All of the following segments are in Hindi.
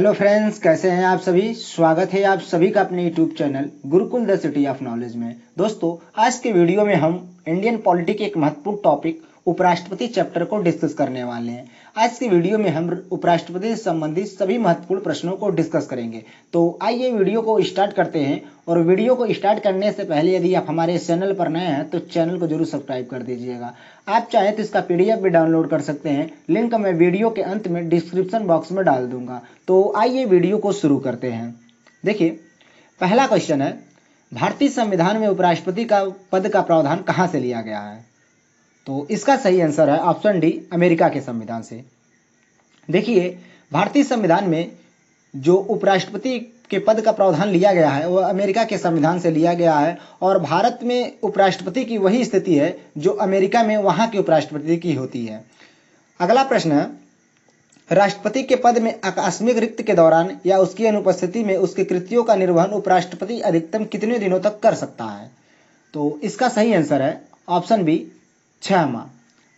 हेलो फ्रेंड्स, कैसे हैं आप सभी। स्वागत है आप सभी का अपने YouTube channel Gurukul the city of knowledge में। दोस्तों, आज के वीडियो में हम इंडियन पॉलिटी के एक महत्वपूर्ण टॉपिक उपराष्ट्रपति चैप्टर को डिस्कस करने वाले हैं। आज के वीडियो में हम उपराष्ट्रपति से संबंधित सभी महत्वपूर्ण प्रश्नों को डिस्कस करेंगे। तो आइए वीडियो को स्टार्ट करते हैं। और वीडियो को स्टार्ट करने से पहले यदि आप हमारे चैनल पर नए हैं तो चैनल को जरूर सब्सक्राइब कर दीजिएगा। आप चाहें तो इसका पीडीएफ भी डाउनलोड कर सकते हैं, लिंक मैं वीडियो के अंत में डिस्क्रिप्शन बॉक्स में डाल दूंगा। तो आइए वीडियो को शुरू करते हैं। देखिए, पहला क्वेश्चन है, भारतीय संविधान में उपराष्ट्रपति का पद का प्रावधान कहां से लिया गया है। तो इसका सही आंसर है ऑप्शन डी, अमेरिका के संविधान से। देखिए, भारतीय संविधान में जो उपराष्ट्रपति के पद का प्रावधान लिया गया है वह अमेरिका के संविधान से लिया गया है। और भारत में उपराष्ट्रपति की वही स्थिति है जो अमेरिका में वहां के उपराष्ट्रपति की होती है। अगला प्रश्न है, राष्ट्रपति के पद में आकस्मिक रिक्त के दौरान या उसकी अनुपस्थिति में उसके कृत्यों का निर्वहन उपराष्ट्रपति अधिकतम कितने दिनों तक कर सकता है। तो इसका सही आंसर है ऑप्शन बी, 6 माह।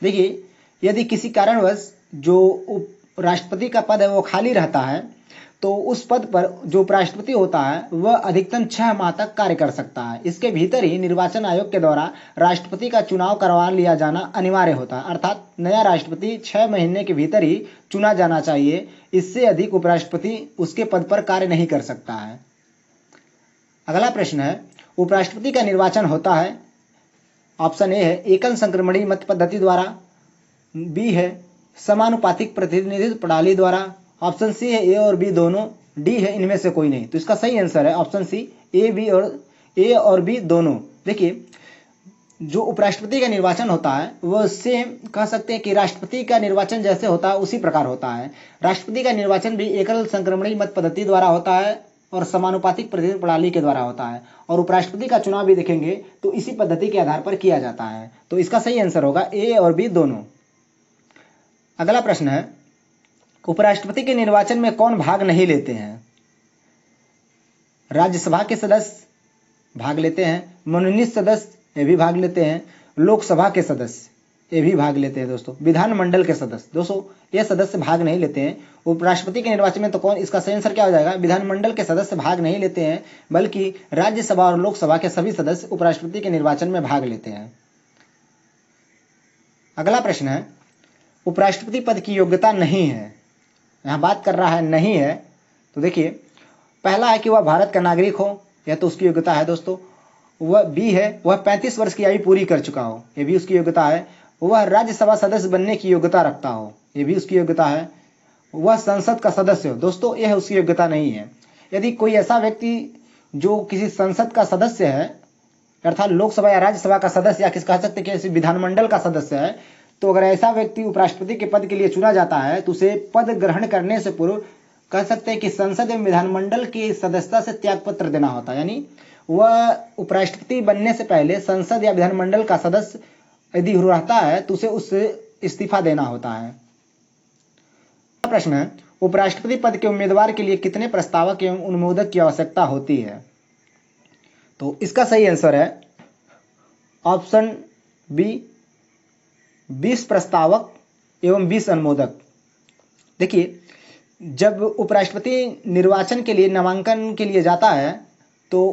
देखिए, यदि किसी कारणवश जो राष्ट्रपति का पद है वो खाली रहता है तो उस पद पर जो उपराष्ट्रपति होता है वह अधिकतम 6 माह तक कार्य कर सकता है। इसके भीतर ही निर्वाचन आयोग के द्वारा राष्ट्रपति का चुनाव करवा लिया जाना अनिवार्य होता है, अर्थात नया राष्ट्रपति 6 महीने के भीतर ही चुना जाना चाहिए। इससे अधिक उपराष्ट्रपति उसके पद पर कार्य नहीं कर सकता है। अगला प्रश्न है, उपराष्ट्रपति का निर्वाचन होता है, ऑप्शन ए है एकल संक्रमणीय मत पद्धति द्वारा, बी है समानुपातिक प्रतिनिधित्व प्रणाली द्वारा, ऑप्शन सी है ए और बी दोनों, डी है इनमें से कोई नहीं। तो इसका सही आंसर है ऑप्शन सी, ए और बी दोनों। देखिए, जो उपराष्ट्रपति का निर्वाचन होता है वह सेम कह सकते हैं कि राष्ट्रपति का निर्वाचन जैसे होता है उसी प्रकार होता है। राष्ट्रपति का निर्वाचन भी एकल संक्रमणीय मत पद्धति द्वारा होता है और समानुपातिक प्रतिनिधित्व प्रणाली के द्वारा होता है। और उपराष्ट्रपति का चुनाव भी देखेंगे तो इसी पद्धति के आधार पर किया जाता है। तो इसका सही आंसर होगा ए और बी दोनों। अगला प्रश्न है, उपराष्ट्रपति के निर्वाचन में कौन भाग नहीं लेते हैं। राज्यसभा के सदस्य भाग लेते हैं, मनोनीत सदस्य ये भी भाग लेते हैं, लोकसभा के सदस्य ये भी भाग लेते हैं दोस्तों, विधानमंडल के सदस्य दोस्तों ये सदस्य भाग नहीं लेते हैं। उपराष्ट्रपति के निर्वाचन में तो कौन, इसका सही आंसर क्या हो जाएगा, विधानमंडल के सदस्य भाग नहीं लेते हैं, बल्कि राज्यसभा और लोकसभा के सभी सदस्य उपराष्ट्रपति के निर्वाचन में भाग लेते हैं। अगला प्रश्न है, उपराष्ट्रपति पद की योग्यता नहीं है, यहाँ बात कर रहा है नहीं है। तो देखिए, पहला है कि वह भारत का नागरिक हो, यह तो उसकी योग्यता है दोस्तों। वह बी है, वह 35 वर्ष की आयु पूरी कर चुका हो, यह भी उसकी योग्यता है। वह राज्यसभा सदस्य बनने की योग्यता रखता हो, यह भी उसकी योग्यता है। वह संसद का सदस्य हो दोस्तों, यह उसकी योग्यता नहीं है। यदि कोई ऐसा व्यक्ति जो किसी संसद का सदस्य है, अर्थात लोकसभा या राज्यसभा का सदस्य या किस कह सकते किसी विधानमंडल का सदस्य है, तो अगर ऐसा व्यक्ति उपराष्ट्रपति के पद के लिए चुना जाता है तो उसे पद ग्रहण करने से पूर्व कह सकते हैं कि संसद एवं विधानमंडल की सदस्यता से त्यागपत्र देना होता है। यानी वह उपराष्ट्रपति बनने से पहले संसद या विधानमंडल का सदस्य यदि रहता है तो उसे उससे इस्तीफा देना होता है। प्रश्न है, उपराष्ट्रपति पद के उम्मीदवार के लिए कितने प्रस्तावक एवं अनुमोदक की आवश्यकता होती है। तो इसका सही आंसर है ऑप्शन बी, 20 प्रस्तावक एवं 20 अनुमोदक। देखिए, जब उपराष्ट्रपति निर्वाचन के लिए नामांकन के लिए जाता है तो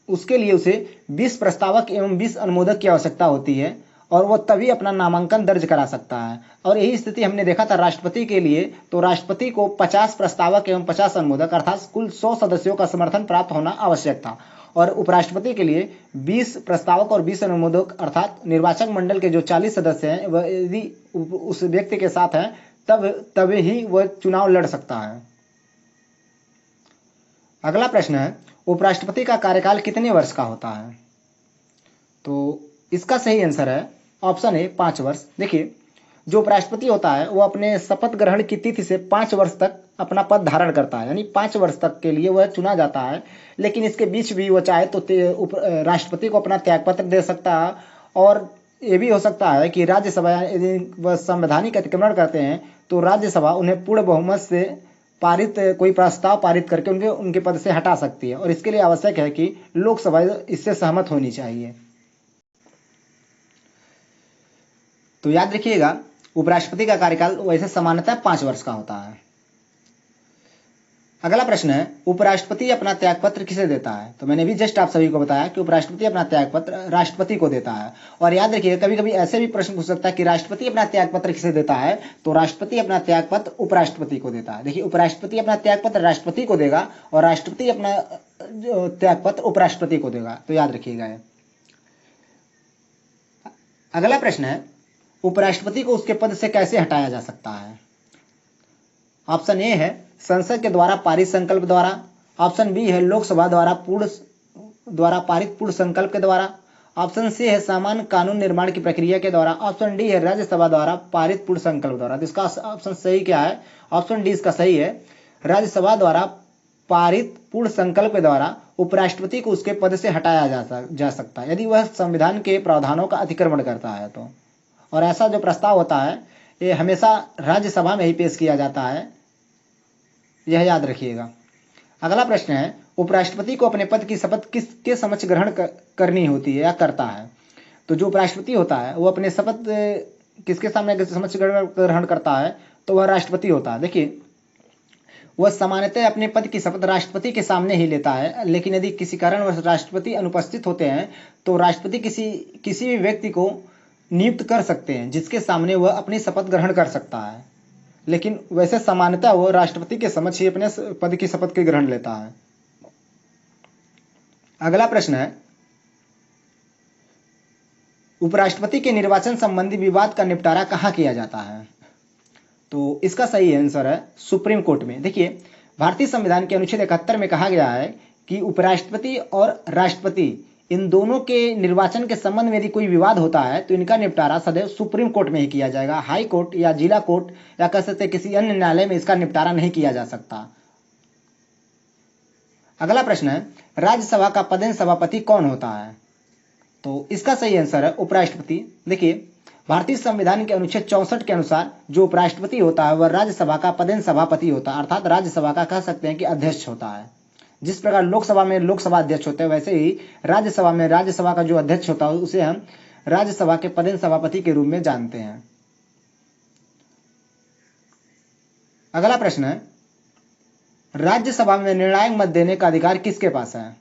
उसके लिए उसे 20 प्रस्तावक एवं 20 अनुमोदक की आवश्यकता होती है और वह तभी अपना नामांकन दर्ज करा सकता है। और यही स्थिति हमने देखा था राष्ट्रपति के लिए, तो राष्ट्रपति को 50 प्रस्तावक एवं 50 अनुमोदक अर्थात कुल 100 सदस्यों का समर्थन प्राप्त होना आवश्यक था। और उपराष्ट्रपति के लिए 20 प्रस्तावक और 20 अनुमोदक अर्थात निर्वाचक मंडल के जो 40 सदस्य हैं वह यदि उस व्यक्ति के साथ हैं तब ही वह चुनाव लड़ सकता है। अगला प्रश्न है, उपराष्ट्रपति का कार्यकाल कितने वर्ष का होता है। तो इसका सही आंसर है ऑप्शन ए, 5 वर्ष। देखिए, जो उपराष्ट्रपति होता है वो अपने शपथ ग्रहण की तिथि से 5 वर्ष तक अपना पद धारण करता है, यानी 5 वर्ष तक के लिए वह चुना जाता है। लेकिन इसके बीच भी वो चाहे तो राष्ट्रपति को अपना त्यागपत्र दे सकता है। और ये भी हो सकता है कि राज्यसभा यदि वह संवैधानिक अतिक्रमण करते हैं तो राज्यसभा उन्हें पूर्ण बहुमत से पारित कोई प्रस्ताव पारित करके उनके पद से हटा सकती है। और इसके लिए आवश्यक है कि लोकसभा इससे सहमत होनी चाहिए। तो याद रखिएगा, उपराष्ट्रपति का कार्यकाल वैसे सामान्यतः 5 वर्ष का होता है। अगला प्रश्न है, उपराष्ट्रपति अपना त्यागपत्र किसे देता है? तो मैंने भी जस्ट आप सभी को बताया कि उपराष्ट्रपति अपना त्यागपत्र राष्ट्रपति को देता है। और याद रखिएगा, कभी कभी ऐसे भी प्रश्न पूछ सकता है कि राष्ट्रपति अपना त्यागपत्र किसे देता है? तो राष्ट्रपति अपना त्यागपत्र उपराष्ट्रपति को देता है। देखिए, उपराष्ट्रपति अपना त्यागपत्र राष्ट्रपति को देगा और राष्ट्रपति अपना त्यागपत्र उपराष्ट्रपति को देगा, तो याद रखिएगा। अगला प्रश्न है, उपराष्ट्रपति को उसके पद से कैसे हटाया जा सकता है? ऑप्शन ए है संसद के द्वारा पारित संकल्प द्वारा, ऑप्शन बी है लोकसभा द्वारा पारित पूर्ण संकल्प के द्वारा, ऑप्शन सी है सामान्य कानून निर्माण की प्रक्रिया के द्वारा, ऑप्शन डी है राज्यसभा द्वारा पारित पूर्ण संकल्प द्वारा। तो इसका ऑप्शन सही क्या है? ऑप्शन डी इसका सही है, राज्यसभा द्वारा पारित पूर्ण संकल्प के द्वारा उपराष्ट्रपति को उसके पद से हटाया जा सकता है यदि वह संविधान के प्रावधानों का अतिक्रमण करता है तो। और ऐसा जो प्रस्ताव होता है ये हमेशा राज्यसभा में ही पेश किया जाता है, यह याद रखिएगा। अगला प्रश्न है, उपराष्ट्रपति को अपने पद की शपथ किसके समक्ष ग्रहण करनी होती है या करता है? तो जो उपराष्ट्रपति होता है वो अपने शपथ किसके सामने समक्ष ग्रहण करता है? तो वह राष्ट्रपति होता है। देखिए, वह सामान्यतः अपने पद की शपथ राष्ट्रपति के सामने ही लेता है, लेकिन यदि किसी कारणवश राष्ट्रपति अनुपस्थित होते हैं तो राष्ट्रपति किसी भी व्यक्ति को नियुक्त कर सकते हैं जिसके सामने वह अपनी शपथ ग्रहण कर सकता है, लेकिन वैसे सामान्यतः वह राष्ट्रपति के समक्ष ही अपने पद की शपथ के ग्रहण लेता है। अगला प्रश्न है, उपराष्ट्रपति के निर्वाचन संबंधी विवाद का निपटारा कहाँ किया जाता है? तो इसका सही आंसर है सुप्रीम कोर्ट में। देखिए, भारतीय संविधान के अनुच्छेद 71 में कहा गया है कि उपराष्ट्रपति और राष्ट्रपति इन दोनों के निर्वाचन के संबंध में यदि कोई विवाद होता है तो इनका निपटारा सदैव सुप्रीम कोर्ट में ही किया जाएगा। हाई कोर्ट या जिला कोर्ट या कह सकते किसी अन्य न्यायालय में इसका निपटारा नहीं किया जा सकता। अगला प्रश्न है, राज्यसभा का पदेन सभापति कौन होता है? तो इसका सही आंसर है उपराष्ट्रपति। देखिए, भारतीय संविधान के अनुच्छेद 64 के अनुसार जो उपराष्ट्रपति होता है वह राज्यसभा का पदेन सभापति होता है, अर्थात राज्यसभा का कह सकते हैं कि अध्यक्ष होता है। जिस प्रकार लोकसभा में लोकसभा अध्यक्ष होते हैं वैसे ही राज्यसभा में राज्यसभा का जो अध्यक्ष होता है उसे हम राज्यसभा के पदेन सभापति के रूप में जानते हैं। अगला प्रश्न है, राज्यसभा में निर्णायक मत देने का अधिकार किसके पास है?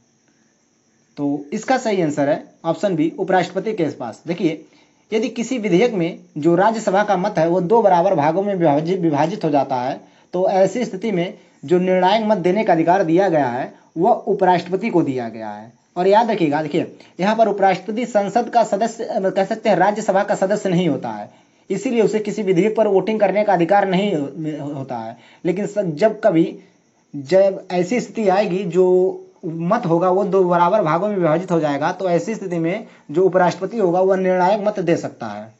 तो इसका सही आंसर है ऑप्शन बी, उपराष्ट्रपति के पास। देखिए, यदि किसी विधेयक में जो राज्यसभा का मत है वो 2 बराबर भागों में विभाजित हो जाता है तो ऐसी स्थिति में जो निर्णायक मत देने का अधिकार दिया गया है वह उपराष्ट्रपति को दिया गया है। और याद रखिएगा, देखिए यहाँ पर उपराष्ट्रपति संसद का सदस्य कह सकते हैं, राज्यसभा का सदस्य नहीं होता है, इसीलिए उसे किसी विधेयक पर वोटिंग करने का अधिकार नहीं होता है। लेकिन जब ऐसी स्थिति आएगी जो मत होगा वो 2 बराबर भागों में विभाजित हो जाएगा तो ऐसी स्थिति में जो उपराष्ट्रपति होगा वह निर्णायक मत दे सकता है।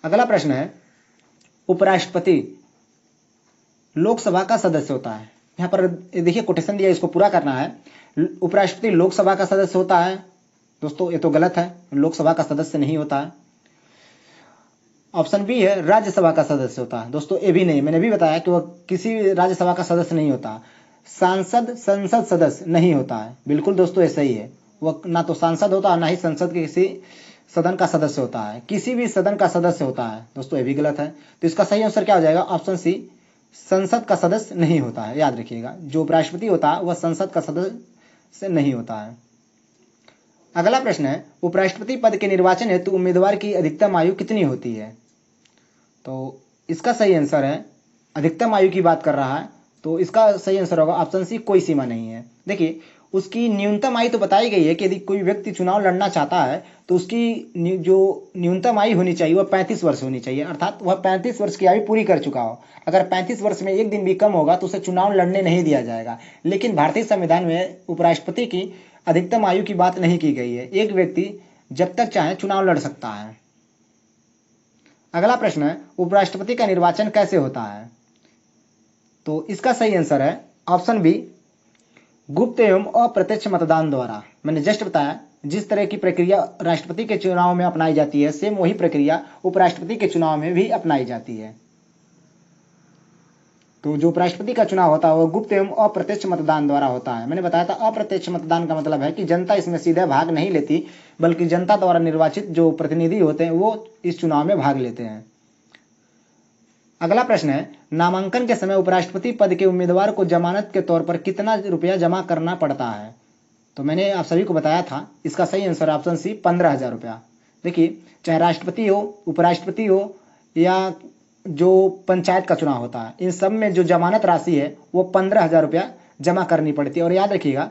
अगला प्रश्न है, उपराष्ट्रपति लोकसभा का सदस्य होता है। यहाँ पर देखिए कोटेशन दिया, इसको पूरा करना है। उपराष्ट्रपति लोकसभा का सदस्य होता है। दोस्तों ये तो गलत है, लोकसभा का सदस्य नहीं होता है। ऑप्शन बी है राज्यसभा का सदस्य होता है। दोस्तों ये भी नहीं, मैंने भी बताया कि वह किसी राज्यसभा का सदस्य नहीं होता। संसद सदस्य नहीं होता है। बिल्कुल दोस्तों ऐसा ही है, वह ना तो सांसद होता है ना ही संसद के किसी सदन का सदस्य होता है, किसी भी सदन का सदस्य होता है। दोस्तों ये भी गलत है, तो इसका सही आंसर क्या हो जाएगा? ऑप्शन सी, संसद का सदस्य नहीं होता है। याद रखिएगा, जो उपराष्ट्रपति होता है वह संसद का सदस्य नहीं होता है। अगला प्रश्न है, उपराष्ट्रपति पद के निर्वाचन हेतु उम्मीदवार की अधिकतम आयु कितनी होती है? तो इसका सही आंसर है, अधिकतम आयु की बात कर रहा है तो इसका सही आंसर होगा ऑप्शन सी, कोई सीमा नहीं है। देखिए, उसकी न्यूनतम आयु तो बताई गई है कि यदि कोई व्यक्ति चुनाव लड़ना चाहता है तो उसकी जो न्यूनतम आयु होनी चाहिए वह 35 वर्ष होनी चाहिए, अर्थात वह 35 वर्ष की आयु पूरी कर चुका हो। अगर 35 वर्ष में एक दिन भी कम होगा तो उसे चुनाव लड़ने नहीं दिया जाएगा। लेकिन भारतीय संविधान में उपराष्ट्रपति की अधिकतम आयु की बात नहीं की गई है, एक व्यक्ति जब तक चाहे चुनाव लड़ सकता है। अगला प्रश्न है, उपराष्ट्रपति का निर्वाचन कैसे होता है? तो इसका सही आंसर है ऑप्शन बी, गुप्त एवं अप्रत्यक्ष मतदान द्वारा। मैंने जस्ट बताया जिस तरह की प्रक्रिया राष्ट्रपति के चुनाव में अपनाई जाती है सेम वही प्रक्रिया उपराष्ट्रपति के चुनाव में भी अपनाई जाती है। तो जो उपराष्ट्रपति का चुनाव होता है वह गुप्त एवं अप्रत्यक्ष मतदान द्वारा होता है। मैंने बताया था अप्रत्यक्ष मतदान का मतलब है कि जनता इसमें सीधे भाग नहीं लेती, बल्कि जनता द्वारा निर्वाचित जो प्रतिनिधि होते हैं वो इस चुनाव में भाग लेते हैं। अगला प्रश्न है, नामांकन के समय उपराष्ट्रपति पद के उम्मीदवार को जमानत के तौर पर कितना रुपया जमा करना पड़ता है? तो मैंने आप सभी को बताया था, इसका सही आंसर ऑप्शन सी 15,000 रुपया। देखिए, चाहे राष्ट्रपति हो, उपराष्ट्रपति हो या जो पंचायत का चुनाव होता है, इन सब में जो जमानत राशि है वो 15,000 रुपया जमा करनी पड़ती है। और याद रखिएगा,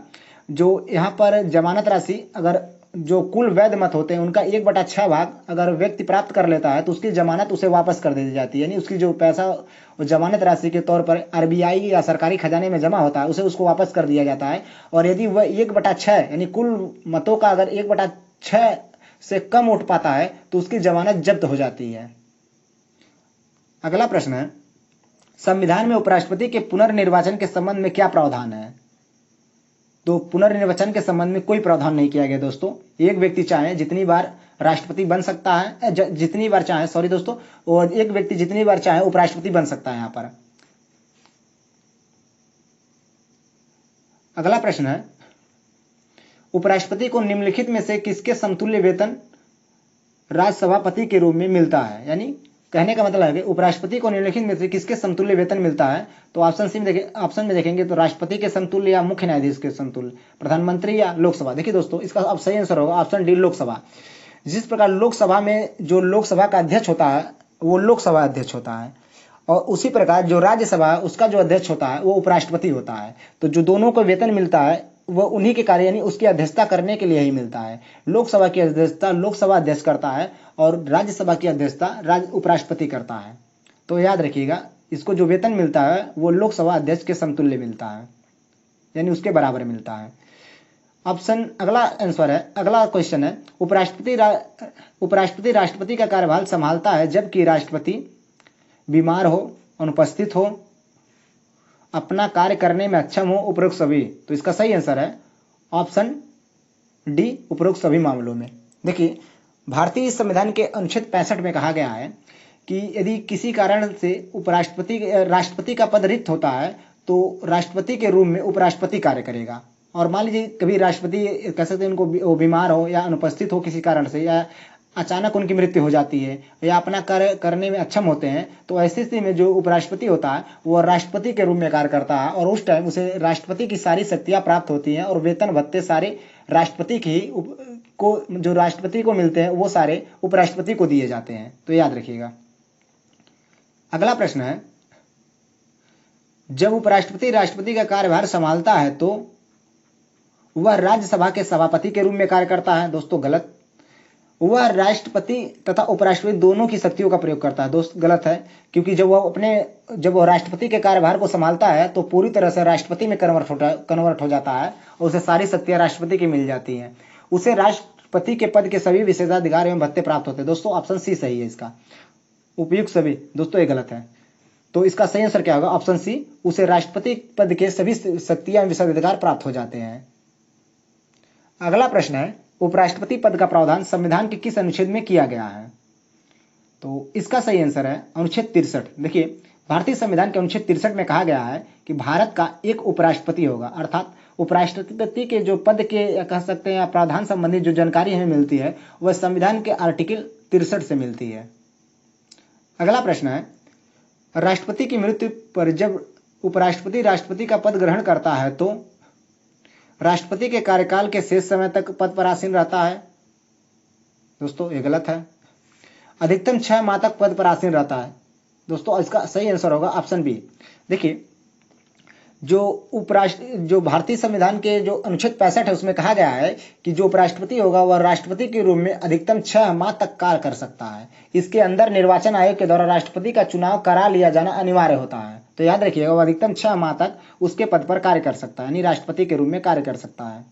जो यहाँ पर जमानत राशि, अगर जो कुल वैध मत होते हैं उनका 1/6 भाग अगर व्यक्ति प्राप्त कर लेता है तो उसकी जमानत उसे वापस कर दी जाती है, यानी उसकी जो पैसा जमानत राशि के तौर पर आरबीआई या सरकारी खजाने में जमा होता है उसे उसको वापस कर दिया जाता है। और यदि वह 1/6 यानी कुल मतों का अगर 1/6 से कम वोट पाता है तो उसकी जमानत जब्त हो जाती है। अगला प्रश्न है, संविधान में उपराष्ट्रपति के पुनर्निर्वाचन के संबंध में क्या प्रावधान है? तो पुनर्निर्वाचन के संबंध में कोई प्रावधान नहीं किया गया दोस्तों। एक व्यक्ति चाहे जितनी बार राष्ट्रपति बन सकता है, जितनी बार चाहे, सॉरी दोस्तों, और एक व्यक्ति जितनी बार चाहे उपराष्ट्रपति बन सकता है यहाँ पर। अगला प्रश्न है, उपराष्ट्रपति को निम्नलिखित में से किसके समतुल्य वेतन राज्यसभापति के रूप में मिलता है? यानी कहने का मतलब है कि उपराष्ट्रपति को निम्नलिखित में से किसके समतुल्य वेतन मिलता है? तो ऑप्शन में देखेंगे तो राष्ट्रपति के समतुल्य या मुख्य न्यायाधीश के समतुल्य, प्रधानमंत्री या लोकसभा। देखिए दोस्तों, इसका अब सही आंसर होगा ऑप्शन डी, लोकसभा। जिस प्रकार लोकसभा में जो लोकसभा का अध्यक्ष होता है वो लोकसभा अध्यक्ष होता है, और उसी प्रकार जो राज्यसभा है उसका जो अध्यक्ष होता है वो उपराष्ट्रपति होता है। तो जो दोनों को वेतन मिलता है वह उन्हीं के कार्य यानी उसकी अध्यक्षता करने के लिए ही मिलता है। लोकसभा की अध्यक्षता लोकसभा अध्यक्ष करता है और राज्यसभा की अध्यक्षता उपराष्ट्रपति करता है। तो याद रखिएगा, इसको जो वेतन मिलता है वो लोकसभा अध्यक्ष के समतुल्य मिलता है, यानी उसके बराबर मिलता है। ऑप्शन अगला आंसर है, अगला क्वेश्चन है, उपराष्ट्रपति राष्ट्रपति का कार्यभार संभालता है जबकि राष्ट्रपति बीमार हो, अनुपस्थित हो, अपना कार्य करने में अक्षम हो, उपरोक्त सभी। तो इसका सही आंसर है ऑप्शन डी, उपरोक्त सभी मामलों में। देखिए, भारतीय संविधान के अनुच्छेद 65 में कहा गया है कि यदि किसी कारण से राष्ट्रपति का पद रिक्त होता है तो राष्ट्रपति के रूप में उपराष्ट्रपति कार्य करेगा। और मान लीजिए कभी राष्ट्रपति कह सकते हैं उनको बीमार हो या अनुपस्थित हो किसी कारण से, या अचानक उनकी मृत्यु हो जाती है, या अपना कार्य करने में अक्षम होते हैं, तो ऐसी स्थिति में जो उपराष्ट्रपति होता है वो राष्ट्रपति के रूप में कार्य करता है और उस टाइम उसे राष्ट्रपति की सारी शक्तियां प्राप्त होती हैं और वेतन भत्ते सारे राष्ट्रपति की को जो राष्ट्रपति को मिलते हैं वो सारे उपराष्ट्रपति को दिए जाते हैं। तो याद रखिएगा। अगला प्रश्न है, जब उपराष्ट्रपति राष्ट्रपति का कार्यभार संभालता है तो वह राज्यसभा के सभापति के रूप में कार्य करता है। दोस्तों गलत, वह राष्ट्रपति तथा उपराष्ट्रपति दोनों की शक्तियों का प्रयोग करता है। दोस्त गलत है, क्योंकि जब वह राष्ट्रपति के कार्यभार को संभालता है तो पूरी तरह से राष्ट्रपति में कन्वर्ट हो जाता है और उसे सारी शक्तियां राष्ट्रपति की मिल जाती हैं। उसे राष्ट्रपति के पद के सभी विशेषाधिकार एवं भत्ते प्राप्त होते हैं। दोस्तों ऑप्शन सी सही है इसका, उपयुक्त सभी। दोस्तों ये गलत है, तो इसका सही आंसर क्या होगा? ऑप्शन सी, उसे राष्ट्रपति पद के सभी शक्तियां एवं विशेषाधिकार प्राप्त हो जाते हैं। अगला प्रश्न है, उपराष्ट्रपति पद का प्रावधान संविधान के किस अनुच्छेद में किया गया है? तो इसका सही आंसर है अनुच्छेद 63। देखिए, भारतीय संविधान के अनुच्छेद 63 में कहा गया है कि भारत का एक उपराष्ट्रपति होगा, अर्थात उपराष्ट्रपति के जो पद के कह सकते हैं प्रावधान संबंधी जो जानकारी हमें मिलती है वह संविधान के आर्टिकल 63 से मिलती है। अगला प्रश्न है, राष्ट्रपति की मृत्यु पर जब उपराष्ट्रपति राष्ट्रपति का पद ग्रहण करता है तो राष्ट्रपति के कार्यकाल के शेष समय तक पद पर आसीन रहता है। दोस्तों ये गलत है, अधिकतम 6 माह तक पद पर आसीन रहता है। दोस्तों इसका सही आंसर होगा ऑप्शन बी। देखिए, जो भारतीय संविधान के जो अनुच्छेद 65 है उसमें कहा गया है कि जो उपराष्ट्रपति होगा वह राष्ट्रपति के रूप में अधिकतम 6 माह तक कार्य कर सकता है। इसके अंदर निर्वाचन आयोग के द्वारा राष्ट्रपति का चुनाव करा लिया जाना अनिवार्य होता है। तो याद रखिएगा, वह अधिकतम 6 माह तक उसके पद पर कार्य कर सकता है, यानी राष्ट्रपति के रूप में कार्य कर सकता है।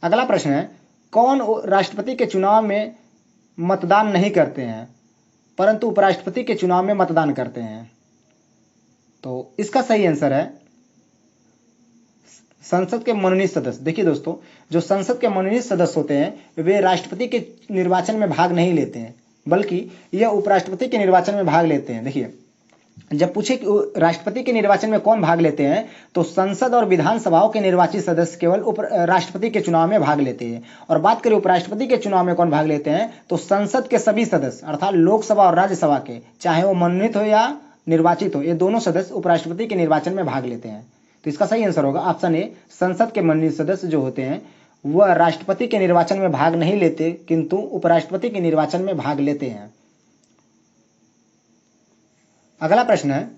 अगला प्रश्न है, कौन राष्ट्रपति के चुनाव में मतदान नहीं करते हैं परंतु उपराष्ट्रपति के चुनाव में मतदान करते हैं? तो इसका सही आंसर है संसद के मनोनीत सदस्य। देखिए दोस्तों, जो संसद के मनोनीत सदस्य होते हैं वे राष्ट्रपति के निर्वाचन में भाग नहीं लेते हैं, बल्कि यह उपराष्ट्रपति के निर्वाचन में भाग लेते हैं। देखिए, जब पूछे कि राष्ट्रपति के निर्वाचन में कौन भाग लेते हैं, तो संसद और विधानसभाओं के निर्वाचित सदस्य केवल राष्ट्रपति के चुनाव में भाग लेते हैं। और बात करें उपराष्ट्रपति के चुनाव में कौन भाग लेते हैं, तो संसद के सभी सदस्य अर्थात लोकसभा और राज्यसभा के, चाहे वो मनोनीत हो या निर्वाचित हो, ये दोनों सदस्य उपराष्ट्रपति के निर्वाचन में भाग लेते हैं। तो इसका सही आंसर होगा ऑप्शन ए, संसद के मनोनीत सदस्य जो होते हैं वह राष्ट्रपति के निर्वाचन में भाग नहीं लेते, किंतु उपराष्ट्रपति के निर्वाचन में भाग लेते हैं। अगला प्रश्न है,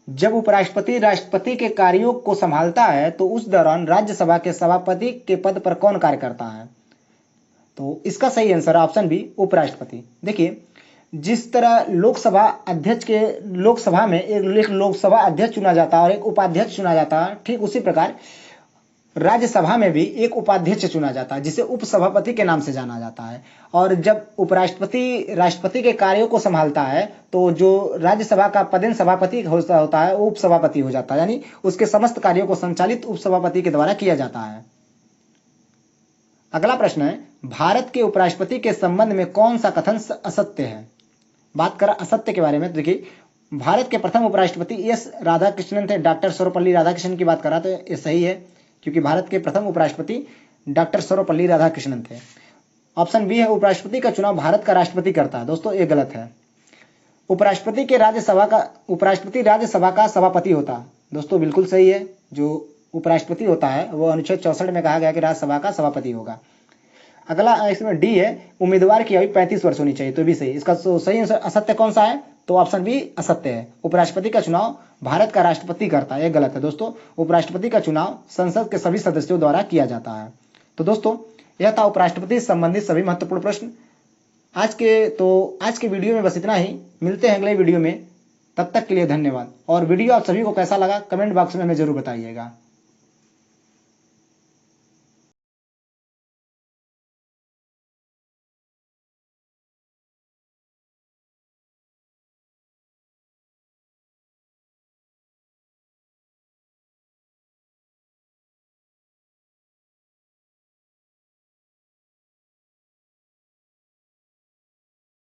जब उपराष्ट्रपति राष्ट्रपति के कार्यों को संभालता है तो उस दौरान राज्यसभा के सभापति के पद पर कौन कार्य करता है? तो इसका सही आंसर ऑप्शन बी, उपराष्ट्रपति। देखिए, जिस तरह लोकसभा में एक लोकसभा अध्यक्ष चुना जाता है और एक उपाध्यक्ष चुना जाता है, ठीक उसी प्रकार राज्यसभा में भी एक उपाध्यक्ष चुना जाता है जिसे उपसभापति के नाम से जाना जाता है। और जब उपराष्ट्रपति राष्ट्रपति के कार्यों को संभालता है तो जो राज्यसभा का पदेन सभापति होता है वो उपसभापति हो जाता है, यानी उसके समस्त कार्यों को संचालित उपसभापति के द्वारा किया जाता है। अगला प्रश्न है, भारत के उपराष्ट्रपति के संबंध में कौन सा कथन असत्य है? बात करें असत्य के बारे में, तो देखिए, भारत के प्रथम उपराष्ट्रपति एस राधाकृष्णन थे। डॉक्टर सर्वपल्ली राधाकृष्णन की बात करा तो ये सही है, क्योंकि भारत के प्रथम उपराष्ट्रपति डॉक्टर सर्वपल्ली राधाकृष्णन थे। ऑप्शन बी है, उपराष्ट्रपति का चुनाव भारत का राष्ट्रपति करता है। दोस्तों ये गलत है। उपराष्ट्रपति राज्यसभा का सभापति होता है। दोस्तों बिल्कुल सही है, जो उपराष्ट्रपति होता है वो अनुच्छेद 64 में कहा गया कि राज्यसभा का सभापति होगा। अगला इसमें डी है, उम्मीदवार की आयु 35 वर्ष होनी चाहिए, तो भी सही। इसका सही असत्य कौन सा है? तो ऑप्शन बी असत्य है, उपराष्ट्रपति का चुनाव भारत का राष्ट्रपति करता है। यह गलत है दोस्तों, उपराष्ट्रपति का चुनाव संसद के सभी सदस्यों द्वारा किया जाता है। तो दोस्तों यह था उपराष्ट्रपति से संबंधित सभी महत्वपूर्ण प्रश्न। आज के वीडियो में बस इतना ही। मिलते हैं अगले वीडियो में, तब तक के लिए धन्यवाद। और वीडियो आप सभी को कैसा लगा कमेंट बॉक्स में हमें जरूर बताइएगा।